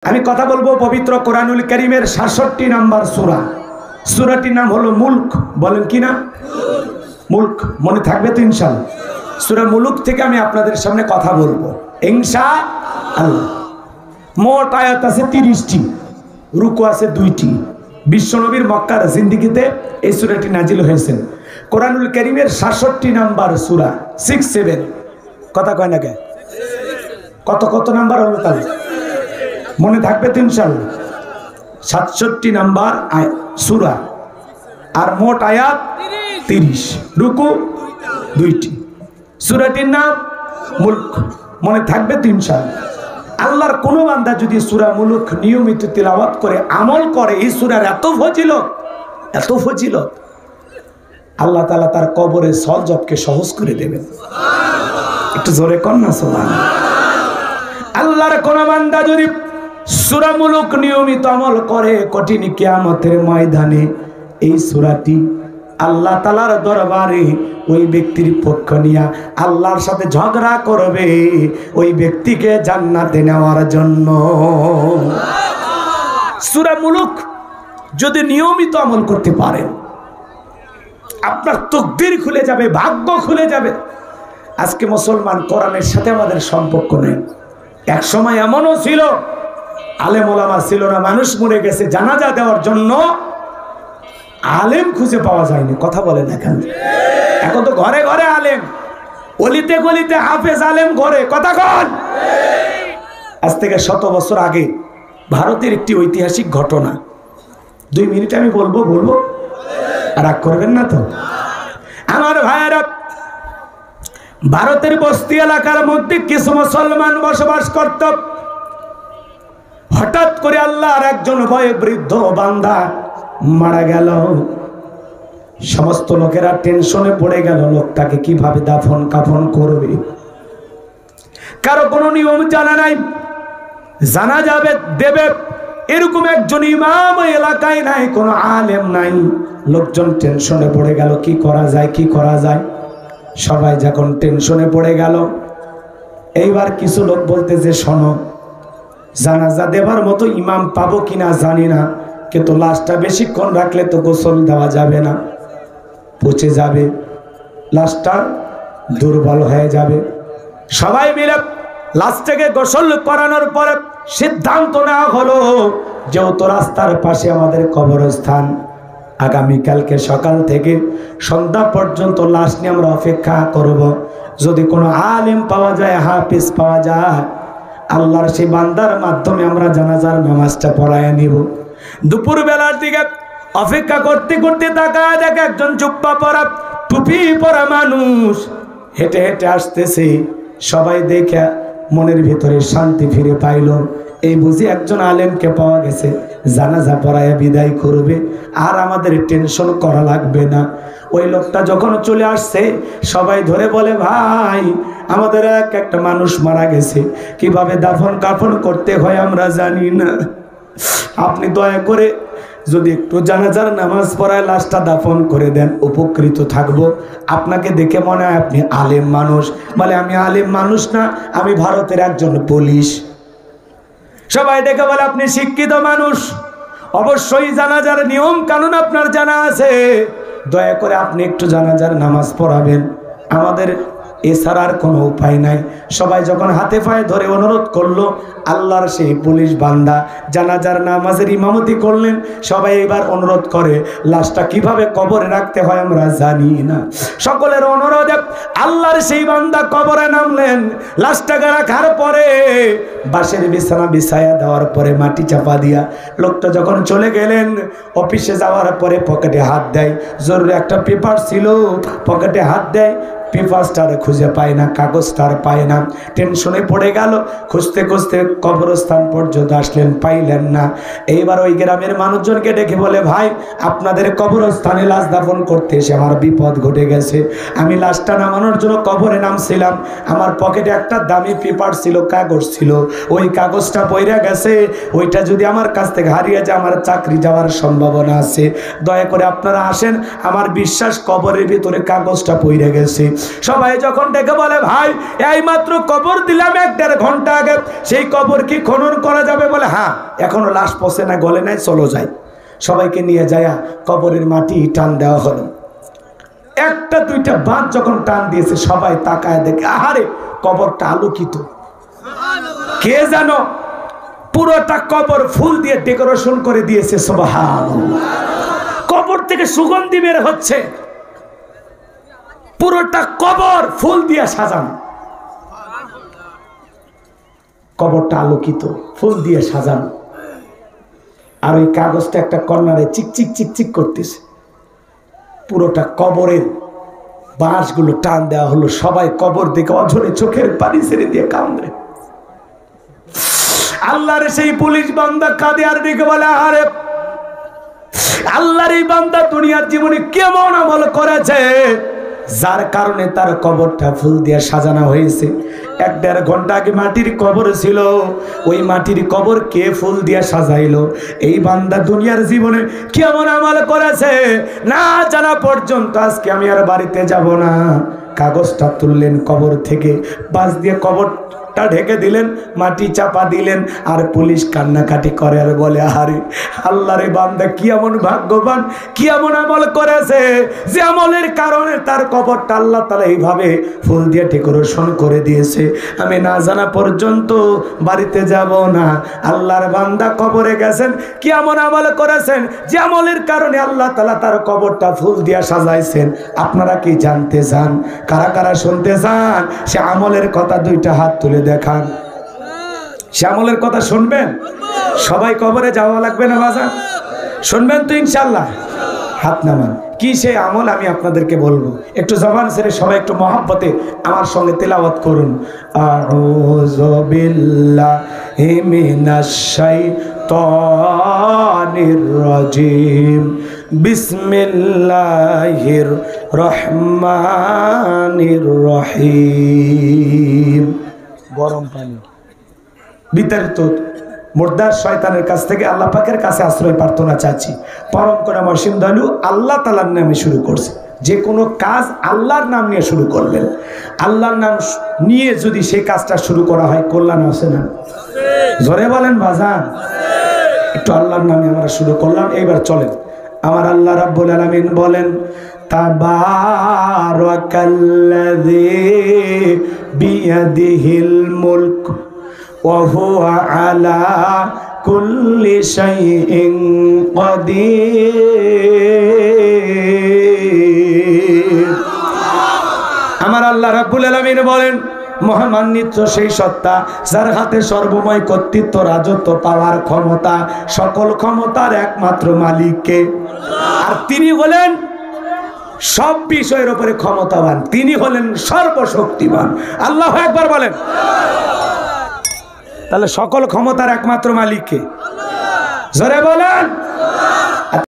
আমি কথা বলবো পবিত্র কোরআনুল কারীমের ৬৭ নম্বর সূরা। সূরাটির নাম হলো মুলক। বলেন কি না? মুলক। মনে থাকবে তো ইনশাআল্লাহ। সূরা মুলক থেকে আমি আপনাদের সামনে কথা বলবো ইনশাআল্লাহ। মোট আয়াত আছে ৩০টি, রুকু আছে ২টি। বিশ্বনবীর মক্কার জিন্দেগিতে এই সূরাটি নাজিল হয়েছে। কোরআনুল কারীমের ৬৭ নম্বর সূরা, 6-7 কথা কয় না কে? কত নাম্বার হলো তাহলে? মনে থাকবে তো ইনশাআল্লাহ। ৬৭ নাম্বার সূরা, আর মোট আয়াত ৩০, রুকু ২টি। সূরাটির নাম মুলক। মনে থাকবে তো ইনশাআল্লাহ। আল্লাহর কোন বান্দা যদি সূরা মুলক নিয়মিত তিলাওয়াত করে আমল করে, এই সূরার এত ফজিলত, আল্লাহ তাআলা তার কবরে সওয়াবকে সহজ করে দেবেন। একটু জোরে কর না সুবহানাল্লাহ। আল্লাহর কোন বান্দা যদি সূরা মুলক নিয়মিত আমল করে, কঠিন কিয়ামতের ময়দানে এই সূরাটি আল্লাহ তাআলার দরবারে ওই ব্যক্তির পক্ষ নিয়ে আল্লাহর সাথে ঝগড়া করবে ওই ব্যক্তিকে জান্নাতে নেওয়ার জন্য। সূরা মুলক যদি নিয়মিত আমল করতে পারেন, আপনার তাকদীর খুলে যাবে, ভাগ্য খুলে যাবে। আজকে মুসলমান কোরআনের সাথে আমাদের সম্পর্ক নেই। এক সময় এমনও ছিল, আলেম ওলামা ছিল না, মানুষ মরে গেছে, জানাজা দেওয়ার জন্য আলেম খুঁজে পাওয়া যায়নি। কথা বলেন এখন? এখন তো ঘরে ঘরে আলেম, অলিতে গলিতে হাফেজ আলেম ঘরে। কথা কন? আজ থেকে 100 বছর আগে ভারতের একটি ঐতিহাসিক ঘটনা, 2 মিনিট আমি বলবো, রাগ করবেন না তো? আমার ভাইয়েরা, ভারতের বস্তি এলাকার মধ্যে কিছু মুসলমান বসবাস করত। হঠাৎ করে আল্লাহর একজন বয়োবৃদ্ধ বান্দা মারা গেল। সমস্ত লোকেরা টেনশনে পড়ে গেল, লোকটাকে কিভাবে দাফন কাফন করবে। কারো কোনো নিয়ম জানা নাই, জানা যাবে দেবে এরকম একজন ইমাম এলাকায় নাই, কোনো আলেম নাই। লোকজন টেনশনে পড়ে গেল, কি করা যায়। সবাই যখন টেনশনে পড়ে গেল, এইবার কিছু লোক বলতেছে, শোনো, জানাজা দেবার মতো ইমাম পাবো কিনা জানি না, কিন্তু লাশটা বেশিক্ষণ রাখলে তো গোসল দেওয়া যাবে না, পচে যাবে, লাশটা দুর্বল হয়ে যাবে। সবাই মিলে লাশটাকে গোসল করানোর পরে সিদ্ধান্ত নেওয়া হলো, যেহেতু রাস্তার পাশে আমাদের কবরস্থান, আগামীকালকে সকাল থেকে সন্ধ্যা পর্যন্ত লাশ নিয়ে আমরা অপেক্ষা করব। যদি কোনো আলেম পাওয়া যায়, হাফেজ পাওয়া যায়, আল্লাহর সেই বান্দার মাধ্যমে আমরা জানাজার নামাজটা পড়ায় নিব। দুপুর বেলার দিকে অপেক্ষা করতে করতে তাকায় দেখে একজন জুব্বা পরা, টুপি পরা মানুষ হেঁটে হেঁটে আসতেছে। সবাই দেখে মনের ভিতরে শান্তি ফিরে পাইল, এই বুঝি একজন আলেমকে পাওয়া গেছে, জানাজা পড়ায় বিদায় করবে, আর আমাদের টেনশন করা লাগবে না। ওই লোকটা যখন চলে আসছে, সবাই ধরে বলে, ভাই, আমাদের একটা মানুষ মারা গেছে, কিভাবে দাফন কাফন করতে হয় আমরা জানি না, আপনি দয়া করে যদি একটু জানাজার নামাজ পড়ায় লাশটা দাফন করে দেন, উপকৃত থাকবো। আপনাকে দেখে মনে হয় আপনি আলেম মানুষ। বলে, আমি আলেম মানুষ না, আমি ভারতের একজন পুলিশ। সবাই দেখে বলে, আপনি শিক্ষিত মানুষ, অবশ্যই জানাজার নিয়ম কানুন আপনার জানা আছে, দয়া করে আপনি একটু জানাজার নামাজ পড়াবেন, আমাদের এছাড়া আর কোনো উপায় নাই। সবাই যখন হাতে পায়ে ধরে অনুরোধ করলো, আল্লাহর সেই পুলিশ বান্দা জানাজার নামাজের ইমামতি করলেন। সবাই এবার অনুরোধ করে, লাশটা কিভাবে কবরে রাখতে হয় আমরা জানি না। সকলের অনুরোধে আল্লাহর সেই বান্দা কবরে নামলেন। লাশটাকে রাখার পরে বাঁশের বিছানা বিছায়া দেওয়ার পরে মাটি চাপা দিয়া লোকটা যখন চলে গেলেন, অফিসে যাওয়ার পরে পকেটে হাত দেয়, জরুরি একটা পেপার ছিল, পকেটে হাত দেয়, পেপারটার খুঁজে পায় না, কাগজটার পায় না, টেনশনে পড়ে গেল। খুঁজতে খুঁজতে কবরস্থান পর্যন্ত আসলেন, পাইলেন না। এইবার ওই গ্রামের মানুষজনকে ডেকে বলে, ভাই, আপনাদের কবরস্থানে লাশ দাফন করতে এসে আমার বিপদ ঘটে গেছে। আমি লাশটা নামানোর জন্য কবরে নামছিলাম, আমার পকেটে একটা দামি পেপার ছিল, কাগজ ছিল, ওই কাগজটা পইরা গেছে। ওইটা যদি আমার কাছ থেকে হারিয়ে যায়, আমার চাকরি যাওয়ার সম্ভাবনা আছে। দয়া করে আপনারা আসেন, আমার বিশ্বাস কবরের ভিতরে কাগজটা পইরা গেছে। সবাই যখন ডেকে বলে ভাই এই মাত্র কবর দিলাম 1-1.5 ঘন্টা আগে, সেই কবর কি খনন করা যাবে? বলে হ্যাঁ, এখনো লাশ পচে না, গলে নাই, চলো যাই। সবাইকে নিয়ে যায় কবরের মাটি টান দেওয়া হলো। 1-2টা বাঁধ যখন টান দিয়েছে, সবাই তাকায় দেখে আহারে কবরটা আলোকিত। কে জানো পুরোটা কবর ফুল দিয়ে ডেকোরেশন করে দিয়েছে। সুবহানাল্লাহ। কবর থেকে সুগন্ধি বের হচ্ছে, পুরোটা কবর ফুল দিয়ে সাজানো, কবরটা আলোকিত, ফুল দিয়ে সাজানো। আর ওই কাগজটা একটা কর্নারে চিকচিক চিকচিক করতেছে। পুরোটা কবরের বাঁশগুলো টান দেওয়া হলো। সবাই কবর দেখে অঝরে চোখের পানি ছেড়ে দিয়ে কান্দে। আল্লাহর সেই পুলিশ বান্দা কাঁদে আর দেখে বলে আরে আল্লাহর এই বান্দা দুনিয়ার জীবনে কেমন আমল করেছে যার কারণে তার কবরটা ফুল দিয়ে সাজানো হয়েছে। 1-1.5 ঘন্টা আগে মাটির কবর ছিল, ওই মাটির কবর কে ফুল দিয়ে সাজাইলো? এই বান্দা দুনিয়ার জীবনে কেমন আমল করেছে না জানা পর্যন্ত আজকে আমি আর বাড়িতে যাব না। কাগজটা তুললেন কবর থেকে, বাঁশ দিয়ে কবরটা ঢেকে দিলেন, মাটি চাপা দিলেন। আর পুলিশ কান্নাকাটি করে আর বলে আরে আল্লাহর বান্দা কি এমন ভাগ্যবান, কি এমন আমল করেছে যে আমলের কারণে তার কবরটা আল্লাহ তাআলা এইভাবে ফুল দিয়ে ডেকোরেশন করে দিয়েছে। আমি না জানা পর্যন্ত বাড়িতে যাব না। আল্লাহর বান্দা কবরে গেছেন, কি এমন আমল করেছেন যে আমলের কারণে আল্লাহ তাআলা তার কবরটা ফুল দিয়ে সাজাইছেন। আপনারা কি জানতে চান? কারা কারা শুনতে চান? সে আমলের কথা 2টা হাত তুলে দেখান। সে আমলের কথা শুনবেন? সবাই কবরে যাওয়া লাগবে না বাজার? শুনবেন তো ইনশাআল্লাহ? হাত নামান। কি সেই আমল আমি আপনাদেরকে বলবো, একটু জবান ছেড়ে সবাই একটু মহব্বতে আমার সঙ্গে তেলাওয়াত করুন। আউযু বিল্লাহি মিনাশ শাইতানির রাজিম, বিসমিল্লাহির রহমানির রহিম। গরম পানি বিতাড়িত মুর্দার শয়তানের কাছ থেকে আল্লাহ পাকের কাছে আশ্রয় প্রার্থনা চাচ্ছি। পরম করুণা অসীম দয়ালু আল্লাহ তাআলার নামে শুরু করছে। যে কোনো কাজ আল্লাহর নাম নিয়ে শুরু করলেন, আল্লাহর নাম নিয়ে যদি সেই কাজটা শুরু করা হয় কল্যাণ আছে না? জোরে বলেন বাজান। একটু আল্লাহর নামে আমরা শুরু করলাম। এইবার চলেন, আমার আল্লাহ রাব্বুল আলামিন বলেন তাবারাকাল্লাযী বিয়াদিহিল মুলক ওয়া হুয়া আলা কুল্লি শাইইন কাদির। আমার আল্লাহ রাব্বুল আলামিন বলেন মহামান্বিত সেই সত্তা যার হাতে সর্বময় কর্তৃত্ব, রাজত্ব, পাওয়ার, ক্ষমতা, সকল ক্ষমতার একমাত্র মালিককে। আর তিনি হলেন সব বিষয়ের উপরে ক্ষমতাবান, তিনি হলেন সর্বশক্তিমান। আল্লাহু আকবার বলেন। তাহলে সকল ক্ষমতার একমাত্র মালিককে? জোরে বলেন।